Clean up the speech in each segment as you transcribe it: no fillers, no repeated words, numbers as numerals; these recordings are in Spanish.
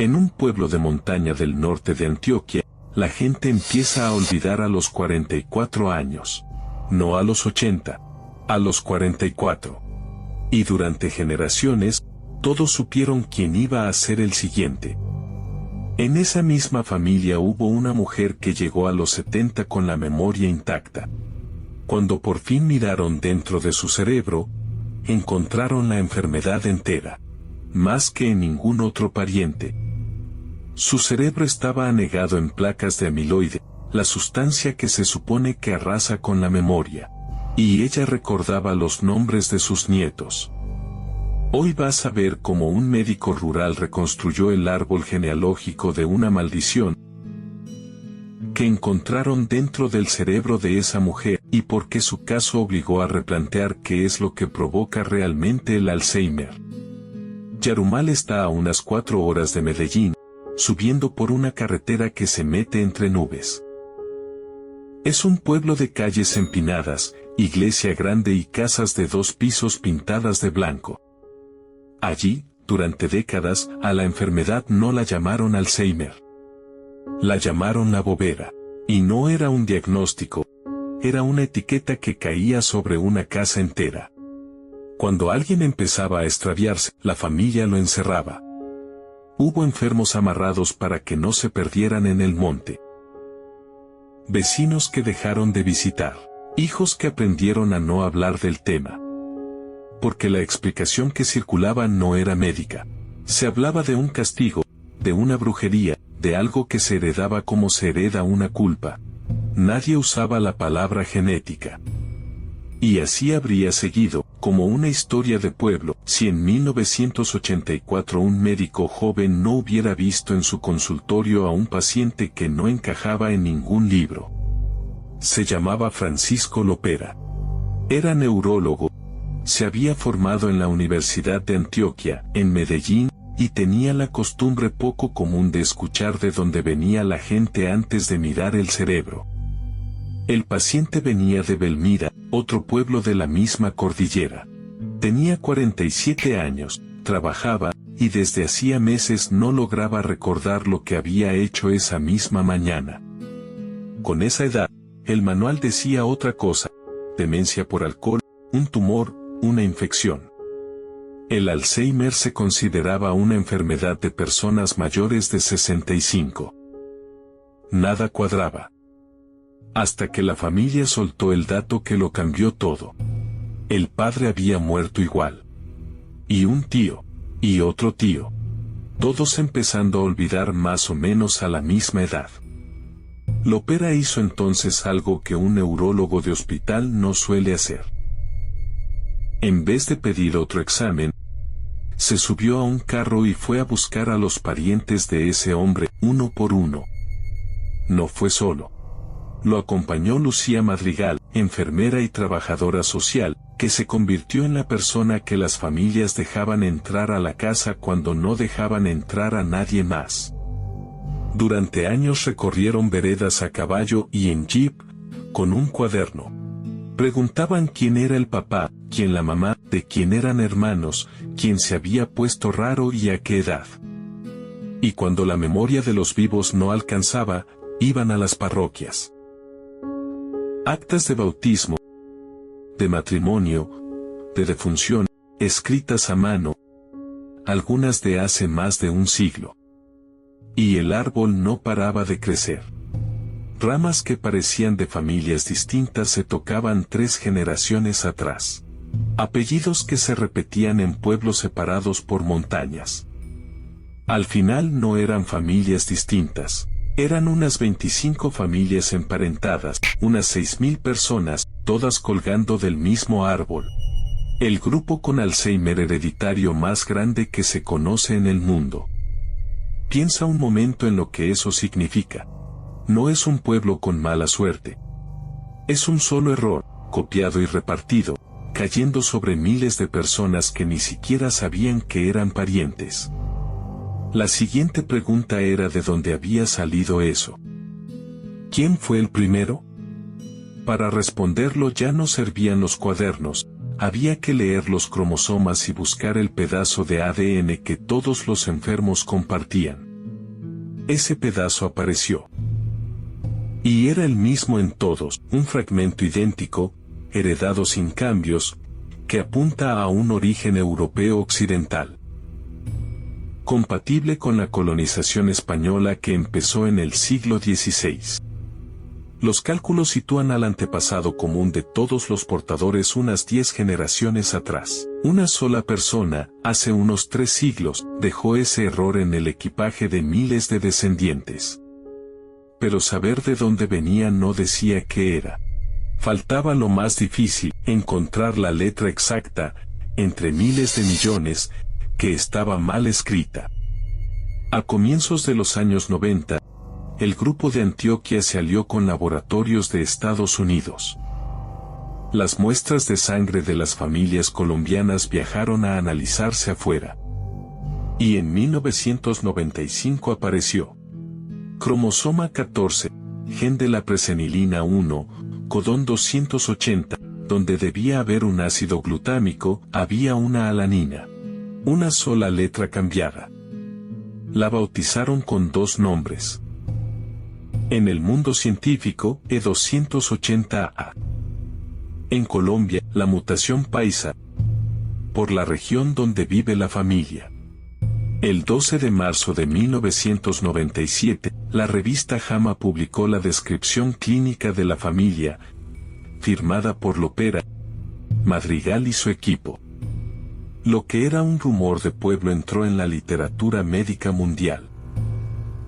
En un pueblo de montaña del norte de Antioquia, la gente empieza a olvidar a los 44 años. No a los 80, a los 44. Y durante generaciones, todos supieron quién iba a ser el siguiente. En esa misma familia hubo una mujer que llegó a los 70 con la memoria intacta. Cuando por fin miraron dentro de su cerebro, encontraron la enfermedad entera, más que en ningún otro pariente. Su cerebro estaba anegado en placas de amiloide, la sustancia que se supone que arrasa con la memoria. Y ella recordaba los nombres de sus nietos. Hoy vas a ver cómo un médico rural reconstruyó el árbol genealógico de una maldición que encontraron dentro del cerebro de esa mujer y por qué su caso obligó a replantear qué es lo que provoca realmente el Alzheimer. Yarumal está a unas 4 horas de Medellín, subiendo por una carretera que se mete entre nubes. Es un pueblo de calles empinadas, iglesia grande y casas de 2 pisos pintadas de blanco. Allí, durante décadas, a la enfermedad no la llamaron Alzheimer. La llamaron la bobera. Y no era un diagnóstico, era una etiqueta que caía sobre una casa entera. Cuando alguien empezaba a extraviarse, la familia lo encerraba. Hubo enfermos amarrados para que no se perdieran en el monte. Vecinos que dejaron de visitar. Hijos que aprendieron a no hablar del tema. Porque la explicación que circulaba no era médica. Se hablaba de un castigo, de una brujería, de algo que se heredaba como se hereda una culpa. Nadie usaba la palabra genética. Y así habría seguido, como una historia de pueblo, si en 1984 un médico joven no hubiera visto en su consultorio a un paciente que no encajaba en ningún libro. Se llamaba Francisco Lopera. Era neurólogo. Se había formado en la Universidad de Antioquia, en Medellín, y tenía la costumbre poco común de escuchar de dónde venía la gente antes de mirar el cerebro. El paciente venía de Belmira, otro pueblo de la misma cordillera. Tenía 47 años, trabajaba, y desde hacía meses no lograba recordar lo que había hecho esa misma mañana. Con esa edad, el manual decía otra cosa: demencia por alcohol, un tumor, una infección. El Alzheimer se consideraba una enfermedad de personas mayores de 65. Nada cuadraba. Hasta que la familia soltó el dato que lo cambió todo. El padre había muerto igual. Y un tío, y otro tío. Todos empezando a olvidar más o menos a la misma edad. Lopera hizo entonces algo que un neurólogo de hospital no suele hacer. En vez de pedir otro examen, se subió a un carro y fue a buscar a los parientes de ese hombre, uno por uno. No fue solo. Lo acompañó Lucía Madrigal, enfermera y trabajadora social, que se convirtió en la persona que las familias dejaban entrar a la casa cuando no dejaban entrar a nadie más. Durante años recorrieron veredas a caballo y en jeep, con un cuaderno. Preguntaban quién era el papá, quién la mamá, de quién eran hermanos, quién se había puesto raro y a qué edad. Y cuando la memoria de los vivos no alcanzaba, iban a las parroquias. Actas de bautismo, de matrimonio, de defunción, escritas a mano, algunas de hace más de un siglo. Y el árbol no paraba de crecer. Ramas que parecían de familias distintas se tocaban 3 generaciones atrás. Apellidos que se repetían en pueblos separados por montañas. Al final no eran familias distintas. Eran unas 25 familias emparentadas, unas 6.000 personas, todas colgando del mismo árbol. El grupo con Alzheimer hereditario más grande que se conoce en el mundo. Piensa un momento en lo que eso significa. No es un pueblo con mala suerte. Es un solo error, copiado y repartido, cayendo sobre miles de personas que ni siquiera sabían que eran parientes. La siguiente pregunta era de dónde había salido eso. ¿Quién fue el primero? Para responderlo ya no servían los cuadernos, había que leer los cromosomas y buscar el pedazo de ADN que todos los enfermos compartían. ese pedazo apareció. Y era el mismo en todos, un fragmento idéntico, heredado sin cambios, que apunta a un origen europeo occidental. Compatible con la colonización española que empezó en el siglo XVI. Los cálculos sitúan al antepasado común de todos los portadores unas 10 generaciones atrás. Una sola persona, hace unos 3 siglos, dejó ese error en el equipaje de miles de descendientes. Pero saber de dónde venía no decía qué era. Faltaba lo más difícil, encontrar la letra exacta, entre miles de millones, que estaba mal escrita. A comienzos de los años 90, el grupo de Antioquia se alió con laboratorios de Estados Unidos. Las muestras de sangre de las familias colombianas viajaron a analizarse afuera. Y en 1995 apareció cromosoma 14, gen de la presenilina 1, codón 280, donde debía haber un ácido glutámico, había una alanina. Una sola letra cambiada. La bautizaron con 2 nombres. En el mundo científico, E280A. En Colombia, la mutación paisa. Por la región donde vive la familia. El 12 de marzo de 1997, la revista JAMA publicó la descripción clínica de la familia, firmada por Lopera, Madrigal y su equipo. Lo que era un rumor de pueblo entró en la literatura médica mundial.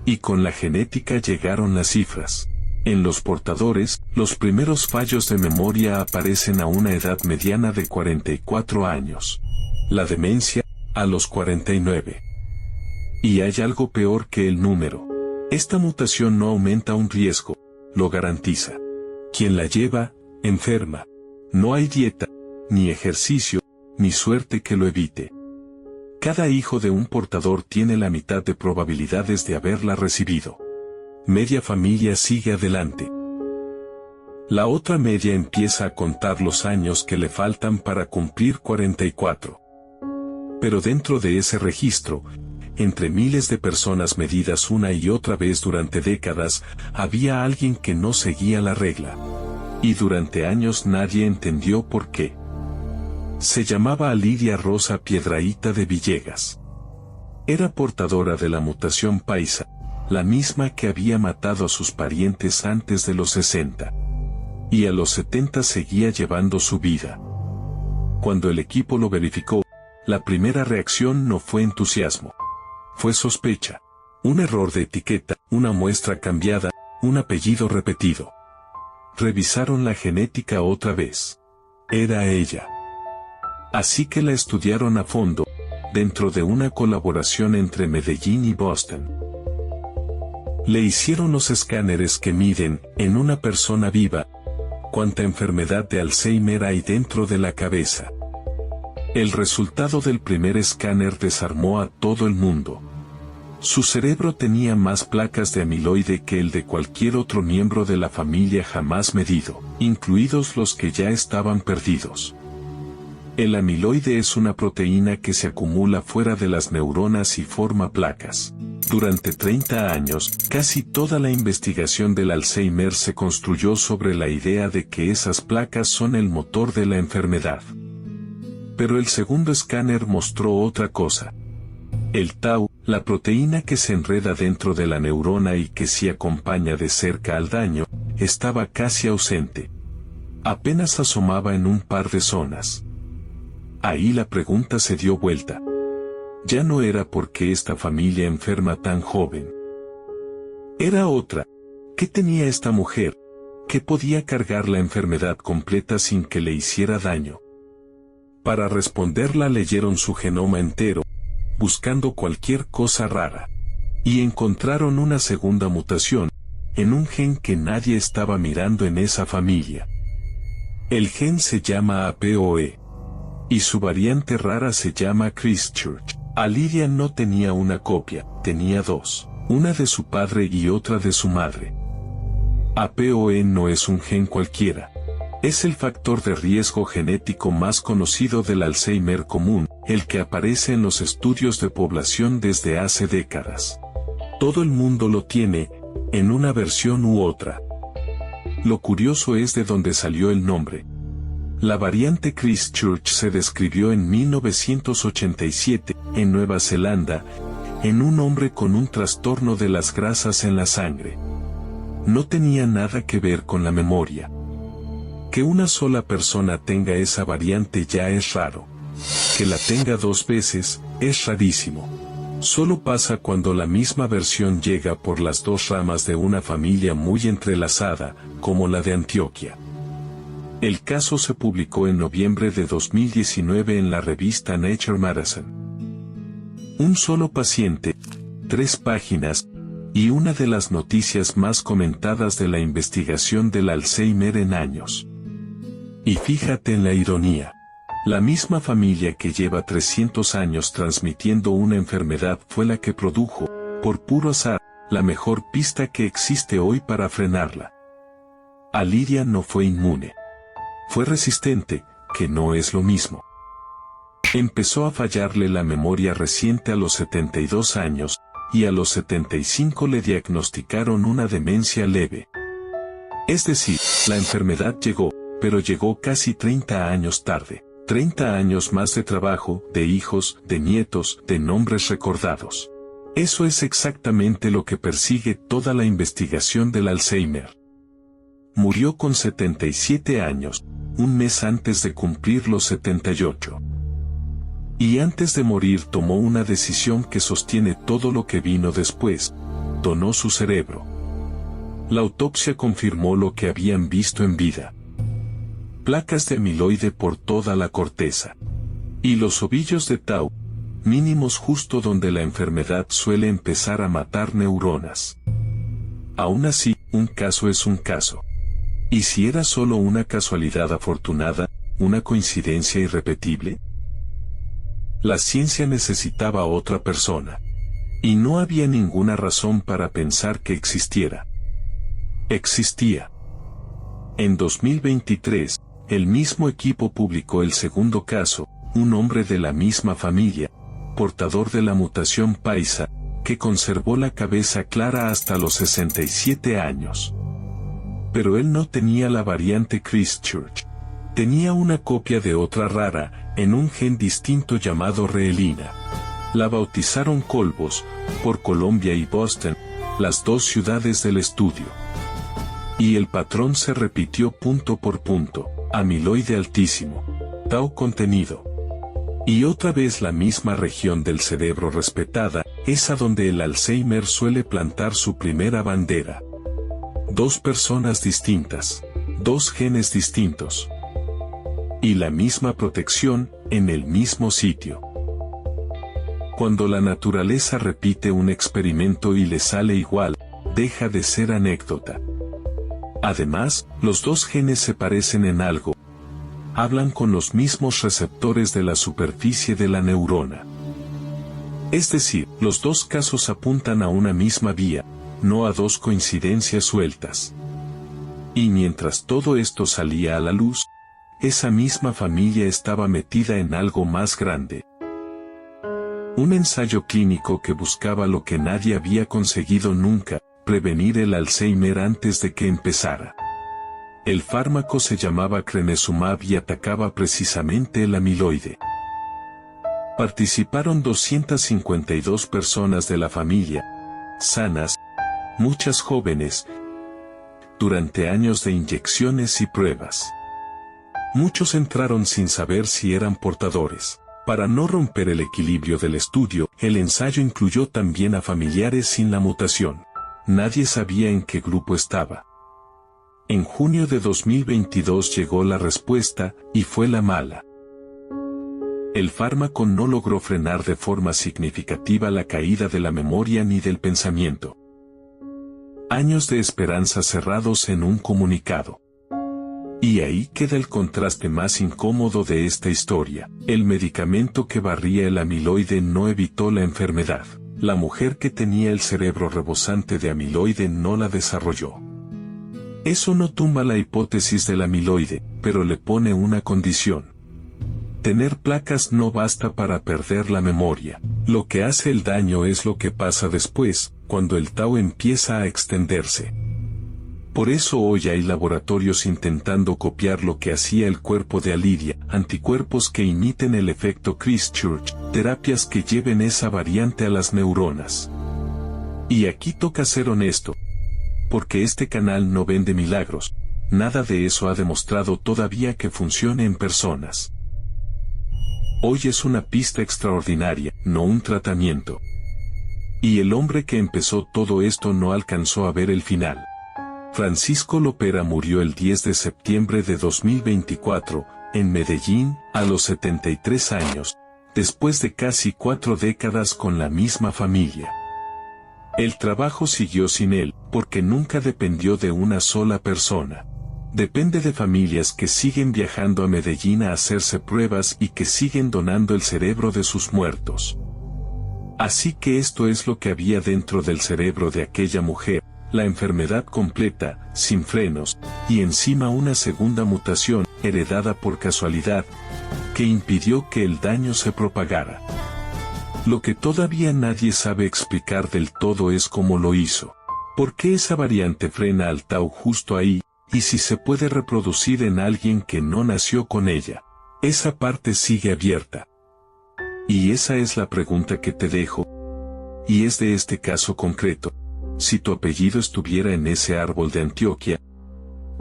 Y con la genética llegaron las cifras. En los portadores, los primeros fallos de memoria aparecen a una edad mediana de 44 años. La demencia, a los 49. Y hay algo peor que el número. Esta mutación no aumenta un riesgo, lo garantiza. Quien la lleva, enferma. No hay dieta, ni ejercicio, ni suerte que lo evite. Cada hijo de un portador tiene la mitad de probabilidades de haberla recibido. Media familia sigue adelante. La otra media empieza a contar los años que le faltan para cumplir 44. Pero dentro de ese registro, entre miles de personas medidas una y otra vez durante décadas, había alguien que no seguía la regla. Y durante años nadie entendió por qué. Se llamaba Lidia Rosa Piedrahíta de Villegas. Era portadora de la mutación paisa, la misma que había matado a sus parientes antes de los 60. Y a los 70 seguía llevando su vida. Cuando el equipo lo verificó, la primera reacción no fue entusiasmo. Fue sospecha. Un error de etiqueta, una muestra cambiada, un apellido repetido. Revisaron la genética otra vez. Era ella. Así que la estudiaron a fondo, dentro de una colaboración entre Medellín y Boston. Le hicieron los escáneres que miden, en una persona viva, cuánta enfermedad de Alzheimer hay dentro de la cabeza. El resultado del primer escáner desarmó a todo el mundo. Su cerebro tenía más placas de amiloide que el de cualquier otro miembro de la familia jamás medido, incluidos los que ya estaban perdidos. El amiloide es una proteína que se acumula fuera de las neuronas y forma placas. Durante 30 años, casi toda la investigación del Alzheimer se construyó sobre la idea de que esas placas son el motor de la enfermedad. Pero el segundo escáner mostró otra cosa. El tau, la proteína que se enreda dentro de la neurona y que sí acompaña de cerca al daño, estaba casi ausente. Apenas asomaba en un par de zonas. Ahí la pregunta se dio vuelta. Ya no era por qué esta familia enferma tan joven. Era otra. ¿Qué tenía esta mujer? ¿Qué podía cargar la enfermedad completa sin que le hiciera daño? Para responderla leyeron su genoma entero, buscando cualquier cosa rara. Y encontraron una segunda mutación, en un gen que nadie estaba mirando en esa familia. El gen se llama APOE. Y su variante rara se llama Christchurch. A Lidia no tenía una copia, tenía 2, una de su padre y otra de su madre. APOE no es un gen cualquiera. Es el factor de riesgo genético más conocido del Alzheimer común, el que aparece en los estudios de población desde hace décadas. Todo el mundo lo tiene, en una versión u otra. Lo curioso es de dónde salió el nombre. La variante Christchurch se describió en 1987, en Nueva Zelanda, en un hombre con un trastorno de las grasas en la sangre. No tenía nada que ver con la memoria. Que una sola persona tenga esa variante ya es raro. Que la tenga 2 veces, es rarísimo. Solo pasa cuando la misma versión llega por las 2 ramas de una familia muy entrelazada, como la de Antioquia. El caso se publicó en noviembre de 2019 en la revista Nature Medicine. Un solo paciente, 3 páginas, y una de las noticias más comentadas de la investigación del Alzheimer en años. Y fíjate en la ironía. La misma familia que lleva 300 años transmitiendo una enfermedad fue la que produjo, por puro azar, la mejor pista que existe hoy para frenarla. Aliria no fue inmune. Fue resistente, que no es lo mismo. Empezó a fallarle la memoria reciente a los 72 años, y a los 75 le diagnosticaron una demencia leve. Es decir, la enfermedad llegó, pero llegó casi 30 años tarde. 30 años más de trabajo, de hijos, de nietos, de nombres recordados. Eso es exactamente lo que persigue toda la investigación del Alzheimer. Murió con 77 años, un mes antes de cumplir los 78. Y antes de morir tomó una decisión que sostiene todo lo que vino después: donó su cerebro. La autopsia confirmó lo que habían visto en vida. Placas de amiloide por toda la corteza. Y los ovillos de tau, mínimos justo donde la enfermedad suele empezar a matar neuronas. Aún así, un caso es un caso. ¿Y si era solo una casualidad afortunada, una coincidencia irrepetible? La ciencia necesitaba otra persona. Y no había ninguna razón para pensar que existiera. Existía. En 2023, el mismo equipo publicó el segundo caso, un hombre de la misma familia, portador de la mutación paisa, que conservó la cabeza clara hasta los 67 años. Pero él no tenía la variante Christchurch. Tenía una copia de otra rara, en un gen distinto llamado reelina. La bautizaron Colbos, por Colombia y Boston, las 2 ciudades del estudio. Y el patrón se repitió punto por punto: amiloide altísimo, tau contenido. Y otra vez la misma región del cerebro respetada, esa donde el Alzheimer suele plantar su primera bandera. 2 personas distintas, 2 genes distintos. Y la misma protección, en el mismo sitio. Cuando la naturaleza repite un experimento y le sale igual, deja de ser anécdota. Además, los 2 genes se parecen en algo. Hablan con los mismos receptores de la superficie de la neurona. Es decir, los 2 casos apuntan a una misma vía, no a 2 coincidencias sueltas. Y mientras todo esto salía a la luz, esa misma familia estaba metida en algo más grande. Un ensayo clínico que buscaba lo que nadie había conseguido nunca: prevenir el Alzheimer antes de que empezara. El fármaco se llamaba Crenezumab y atacaba precisamente el amiloide. Participaron 252 personas de la familia, sanas, muchas jóvenes, durante años de inyecciones y pruebas. Muchos entraron sin saber si eran portadores. Para no romper el equilibrio del estudio, el ensayo incluyó también a familiares sin la mutación. Nadie sabía en qué grupo estaba. En junio de 2022 llegó la respuesta, y fue la mala. El fármaco no logró frenar de forma significativa la caída de la memoria ni del pensamiento. Años de esperanza cerrados en un comunicado. Y ahí queda el contraste más incómodo de esta historia: el medicamento que barría el amiloide no evitó la enfermedad. La mujer que tenía el cerebro rebosante de amiloide no la desarrolló. Eso no tumba la hipótesis del amiloide, pero le pone una condición. Tener placas no basta para perder la memoria. Lo que hace el daño es lo que pasa después, cuando el Tao empieza a extenderse. Por eso hoy hay laboratorios intentando copiar lo que hacía el cuerpo de Alidia, anticuerpos que imiten el efecto Christchurch, terapias que lleven esa variante a las neuronas. Y aquí toca ser honesto, porque este canal no vende milagros, nada de eso ha demostrado todavía que funcione en personas. Hoy es una pista extraordinaria, no un tratamiento. Y el hombre que empezó todo esto no alcanzó a ver el final. Francisco Lopera murió el 10 de septiembre de 2024, en Medellín, a los 73 años, después de casi 4 décadas con la misma familia. El trabajo siguió sin él, porque nunca dependió de una sola persona. Depende de familias que siguen viajando a Medellín a hacerse pruebas y que siguen donando el cerebro de sus muertos. Así que esto es lo que había dentro del cerebro de aquella mujer, la enfermedad completa, sin frenos, y encima una segunda mutación, heredada por casualidad, que impidió que el daño se propagara. Lo que todavía nadie sabe explicar del todo es cómo lo hizo. ¿Por qué esa variante frena al Tao justo ahí, y si se puede reproducir en alguien que no nació con ella? Esa parte sigue abierta. Y esa es la pregunta que te dejo. Y es de este caso concreto. Si tu apellido estuviera en ese árbol de Antioquia,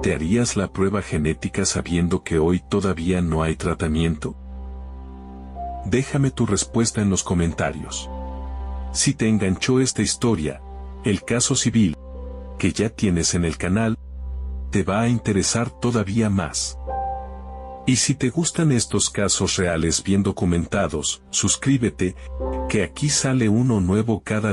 ¿te harías la prueba genética sabiendo que hoy todavía no hay tratamiento? Déjame tu respuesta en los comentarios. Si te enganchó esta historia, el caso civil, que ya tienes en el canal, te va a interesar todavía más. Y si te gustan estos casos reales bien documentados, suscríbete, que aquí sale uno nuevo cada día.